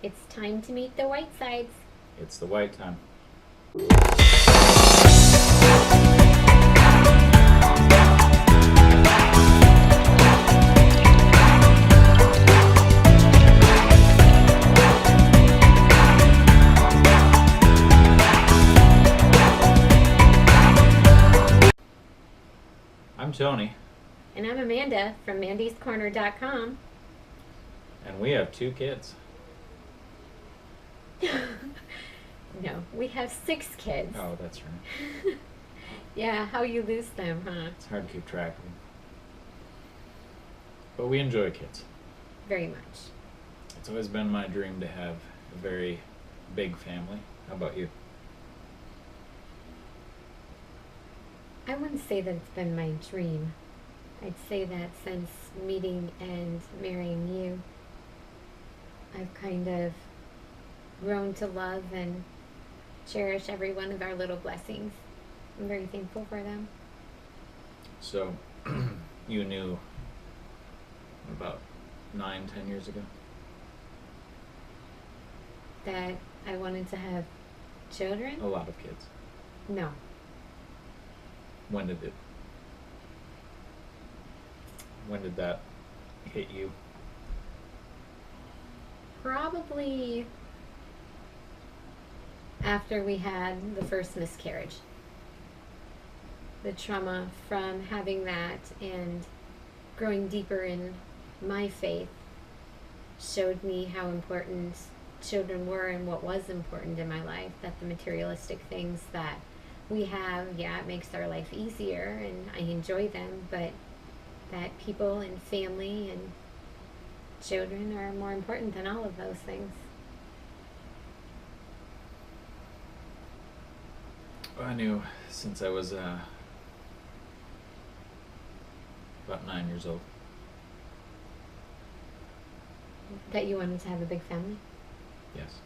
It's time to meet the Whitesides. It's the white time. I'm Tony, And I'm Amanda from mandyscorner.com. and we have 2 kids. No, we have 6 kids. Oh, that's right. Yeah, how you lose them, huh? It's hard to keep track of them. But we enjoy kids. Very much. It's always been my dream to have a very big family. How about you? I wouldn't say that it's been my dream. I'd say that since meeting and marrying you, I've kind of grown to love and cherish every one of our little blessings. I'm very thankful for them. So, you knew about 9-10 years ago? That I wanted to have children? A lot of kids. No. When did that hit you? Probably after we had the first miscarriage. The trauma from having that and growing deeper in my faith showed me how important children were and what was important in my life. That the materialistic things that we have, yeah, it makes our life easier and I enjoy them, but that people and family and children are more important than all of those things. I knew since I was about 9 years old. That you wanted to have a big family? Yes.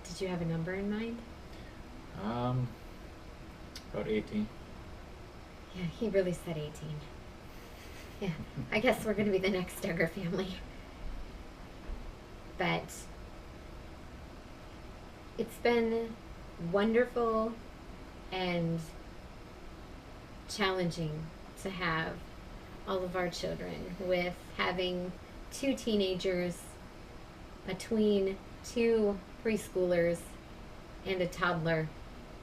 Did you have a number in mind? About 18. Yeah, he really said 18. Yeah, I guess we're going to be the next Duggar family. But it's been wonderful and challenging to have all of our children, with having 2 teenagers, between 2 preschoolers and a toddler.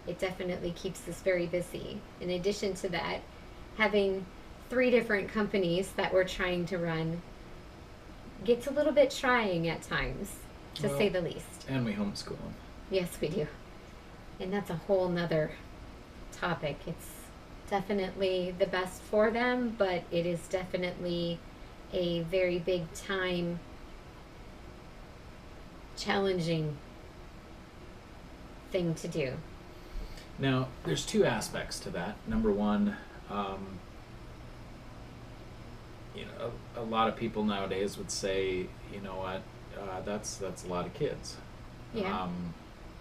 It definitely keeps us very busy. In addition to that, having 3 different companies that we're trying to run gets a little bit trying at times, to say the least. And we homeschool them. Yes, we do. And that's a whole nother topic. It's definitely the best for them, but it is definitely a very big time challenging thing to do. Now, there's 2 aspects to that. Number one, a lot of people nowadays would say, you know what, that's a lot of kids. Yeah.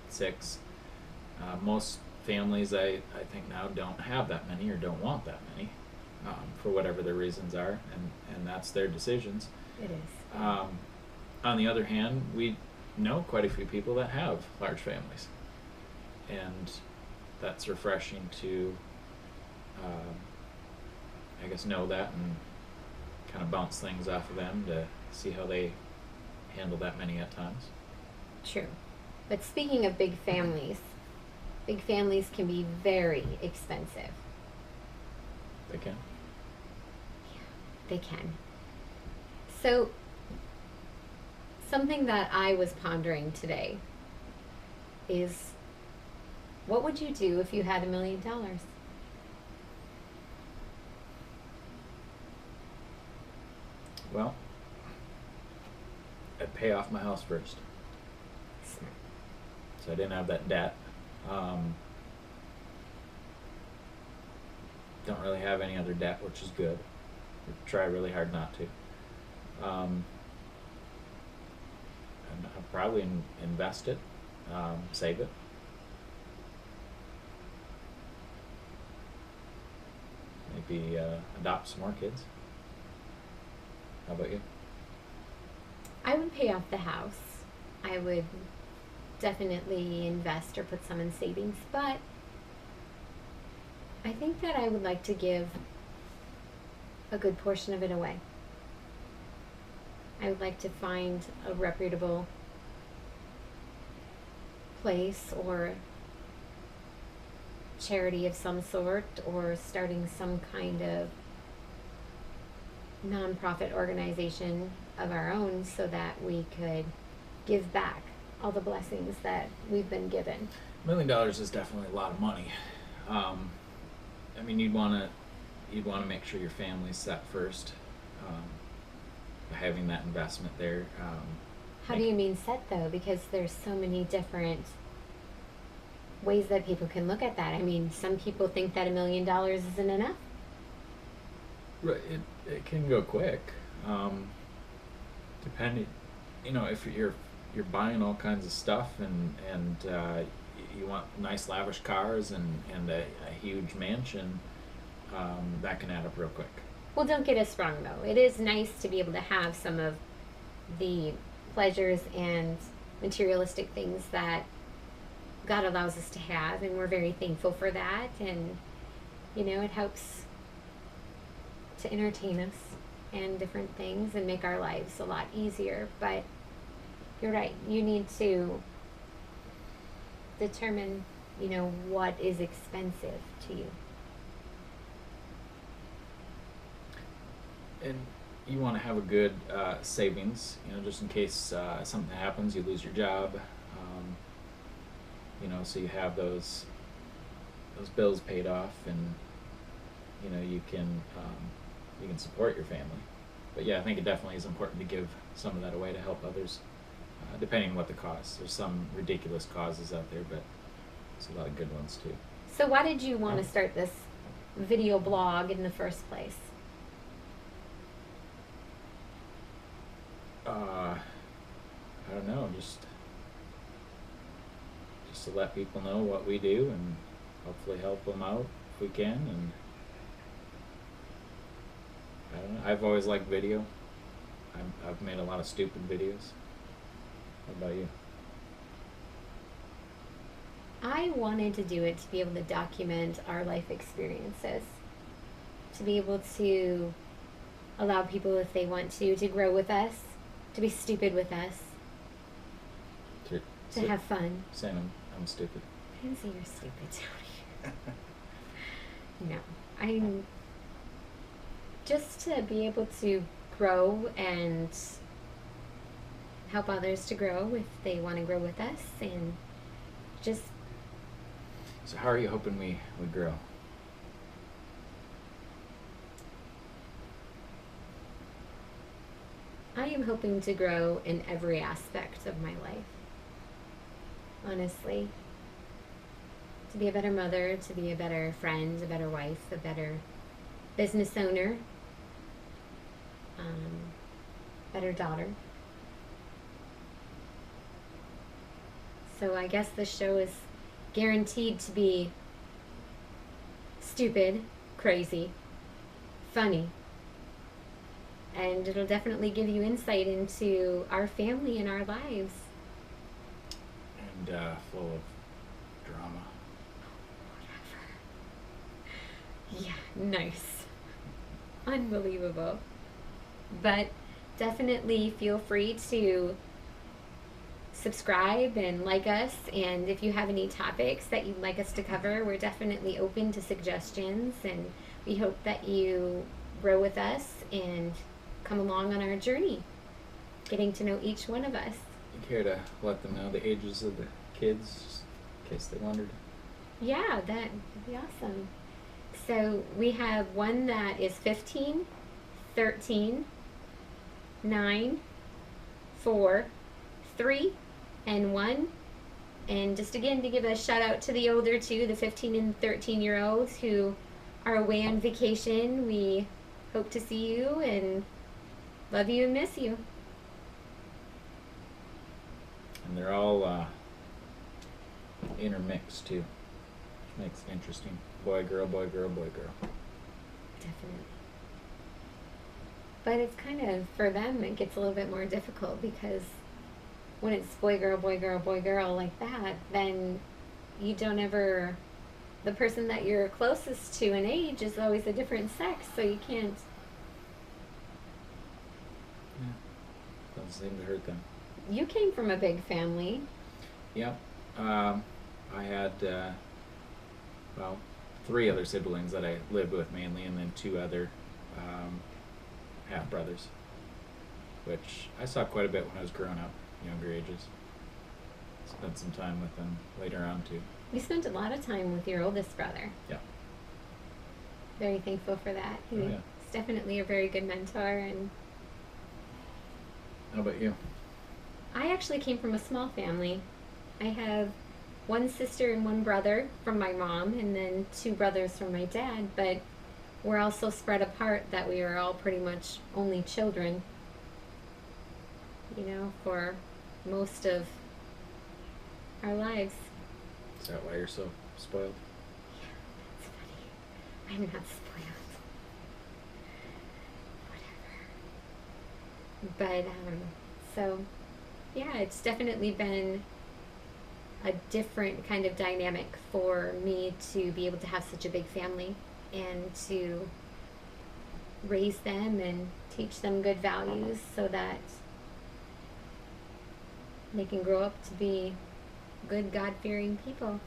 6. Most families, I think now don't have that many or don't want that many, for whatever their reasons are, and that's their decisions. It is. On the other hand, we know quite a few people that have large families, and that's refreshing to, I guess, know that and kind of bounce things off of them to see how they handle that many at times. True. But speaking of big families can be very expensive. They can. They can. So, something that I was pondering today is, what would you do if you had $1 million? Well, I'd pay off my house first, Smart. so I didn't have that debt. Don't really have any other debt, which is good. I try really hard not to. And I'll probably invest it, save it. Maybe adopt some more kids. How about you? I would pay off the house I would definitely invest or put some in savings. But I think that I would like to give a good portion of it away. I would like to find a reputable place or charity of some sort, or starting some kind of nonprofit organization of our own so that we could give back all the blessings that we've been given. $1 million is definitely a lot of money. I mean, you'd want to make sure your family's set first, by having that investment there. How do you mean set though? Because there's so many different ways that people can look at that. I mean, some people think that $1 million isn't enough. Right, it can go quick. Depending, if you're buying all kinds of stuff and you want nice lavish cars and a huge mansion, that can add up real quick. Well, don't get us wrong though. It is nice to be able to have some of the pleasures and materialistic things that God allows us to have, and we're very thankful for that. And it helps to entertain us and different things and make our lives a lot easier. But you're right, you need to determine what is expensive to you. And you want to have a good savings, just in case something happens, you lose your job, so you have those bills paid off, and you can support your family. But yeah, I think it definitely is important to give some of that away to help others, depending on what the cost. There's some ridiculous causes out there, but there's a lot of good ones too. So why did you want to start this video blog in the first place? I don't know, just to let people know what we do and hopefully help them out if we can. And I don't know, I've always liked video. I've made a lot of stupid videos. What about you? I wanted to do it to be able to document our life experiences, to be able to allow people, if they want to grow with us, to be stupid with us, to have fun. Saying I'm stupid. I didn't say you're stupid, Tony. No, I'm just to be able to grow and help others to grow if they want to grow with us, and just. So how are you hoping we grow? I am hoping to grow in every aspect of my life. Honestly. To be a better mother, to be a better friend, a better wife, a better business owner, better daughter. So I guess this show is guaranteed to be stupid, crazy, funny, and it'll definitely give you insight into our family and our lives. And full of drama. Whatever. Yeah, nice. Unbelievable. But definitely feel free to subscribe and like us, and if you have any topics that you'd like us to cover, we're definitely open to suggestions, and we hope that you grow with us and come along on our journey, getting to know each one of us. You care to let them know the ages of the kids, just in case they wondered? Yeah, that'd be awesome. So we have one that is 15, 13, 9, 4, 3, and 1. And just again to give a shout out to the older two, the 15 and 13-year-olds who are away on vacation. We hope to see you and love you and miss you. And they're all intermixed too, which makes it interesting. Boy, girl, boy, girl, boy, girl. Definitely. But it's kind of, for them, it gets a little bit more difficult because when it's boy, girl, boy, girl, boy, girl like that, then you don't ever, the person that you're closest to in age is always a different sex, so you can't. Yeah. Doesn't seem to hurt them. You came from a big family. Yep. I had, well, 3 other siblings that I lived with mainly, and then 2 other half brothers, which I saw quite a bit when I was growing up, younger ages. Spent some time with them later on too. You spent a lot of time with your oldest brother. Yeah. Very thankful for that. He's definitely a very good mentor. And how about you? I actually came from a small family. I have 1 sister and 1 brother from my mom, and then 2 brothers from my dad, but we're all so spread apart that we are all pretty much only children, for most of our lives. Is that why you're so spoiled? Yeah, that's funny. I'm not spoiled. Whatever. But, so, yeah, it's definitely been a different kind of dynamic for me to be able to have such a big family and to raise them and teach them good values so that they can grow up to be good, God-fearing people.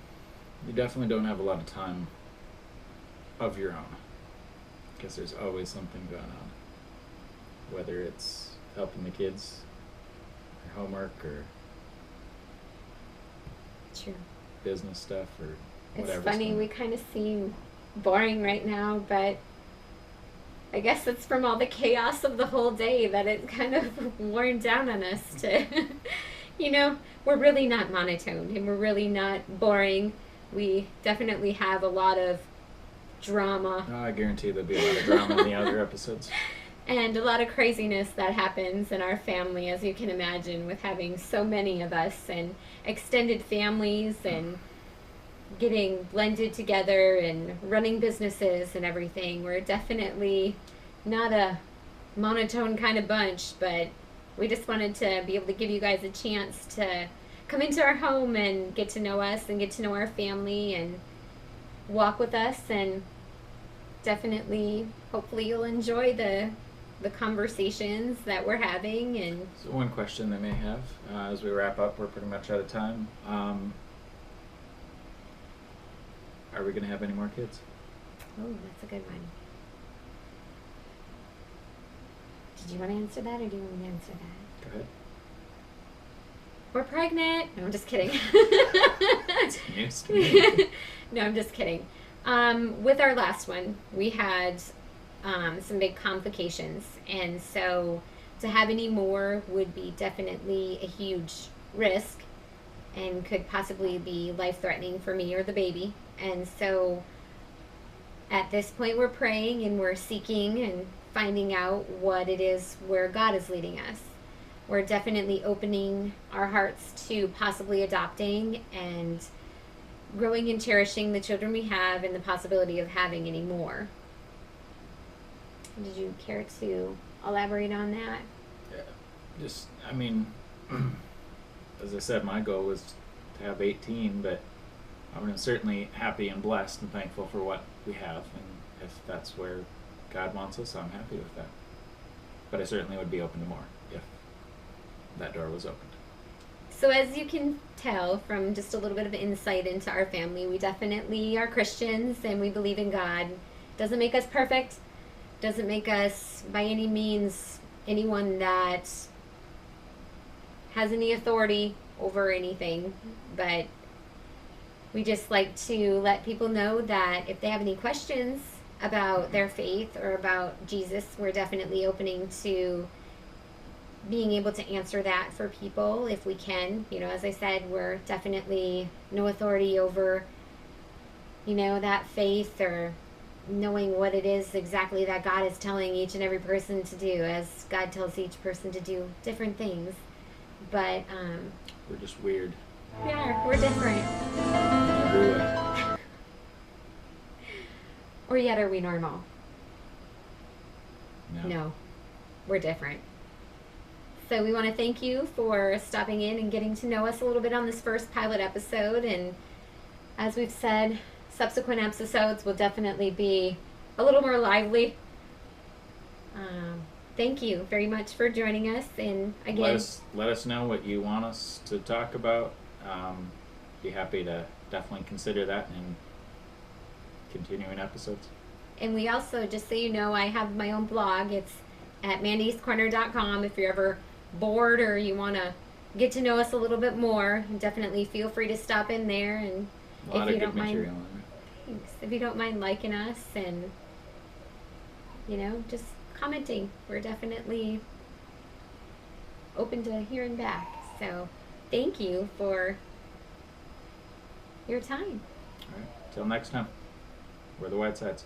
You definitely don't have a lot of time of your own, because there's always something going on, whether it's helping the kids, or homework, or True. business stuff, or whatever. It's funny, we kind of seem boring right now, but I guess it's from all the chaos of the whole day that it kind of worn down on us to, we're really not monotone and we're really not boring. We definitely have a lot of drama. Oh, I guarantee there'll be a lot of drama in the other episodes. And a lot of craziness that happens in our family, as you can imagine, with having so many of us and extended families and getting blended together and running businesses and everything. We're definitely not a monotone kind of bunch, but we just wanted to be able to give you guys a chance to come into our home and get to know us and get to know our family and walk with us, and definitely, hopefully you'll enjoy the conversations that we're having. And so one question they may have as we wrap up, we're pretty much out of time. Are we going to have any more kids? Oh, that's a good one. Did you want to answer that, or do you want me to answer that? Go ahead. We're pregnant. No, I'm just kidding. It's news to me. No, I'm just kidding. With our last one, we had some big complications, and so to have any more would be definitely a huge risk and could possibly be life-threatening for me or the baby. And so at this point, we're praying and we're seeking and finding out what it is where God is leading us. We're definitely opening our hearts to possibly adopting and growing and cherishing the children we have and the possibility of having any more. Did you care to elaborate on that? Yeah, as I said, my goal was to have 18, but I'm certainly happy and blessed and thankful for what we have, and if that's where God wants us, I'm happy with that. But I certainly would be open to more if that door was opened. So as you can tell from just a little bit of insight into our family, we definitely are Christians and we believe in God. Doesn't make us perfect, doesn't make us by any means anyone that has any authority over anything, but we just like to let people know that if they have any questions about their faith or about Jesus, we're definitely opening to being able to answer that for people if we can. As I said, we're definitely no authority over, that faith or knowing what it is exactly that God is telling each and every person to do, as God tells each person to do different things. But we're just weird. We are. We're different. Or yet are we normal? No. We're different. So we want to thank you for stopping in and getting to know us a little bit on this first pilot episode. And as we've said, subsequent episodes will definitely be a little more lively. Thank you very much for joining us. And again, let us know what you want us to talk about. Be happy to definitely consider that in continuing episodes. and we also, just so you know, I have my own blog. It's at mandyscorner.com. If you're ever bored or you want to get to know us a little bit more, definitely feel free to stop in there. And A lot if you of good don't mind, material in there. thanks. If you don't mind liking us and, you know, just commenting, we're definitely open to hearing back. So thank you for your time. All right. Till next time. We're the Whitesides.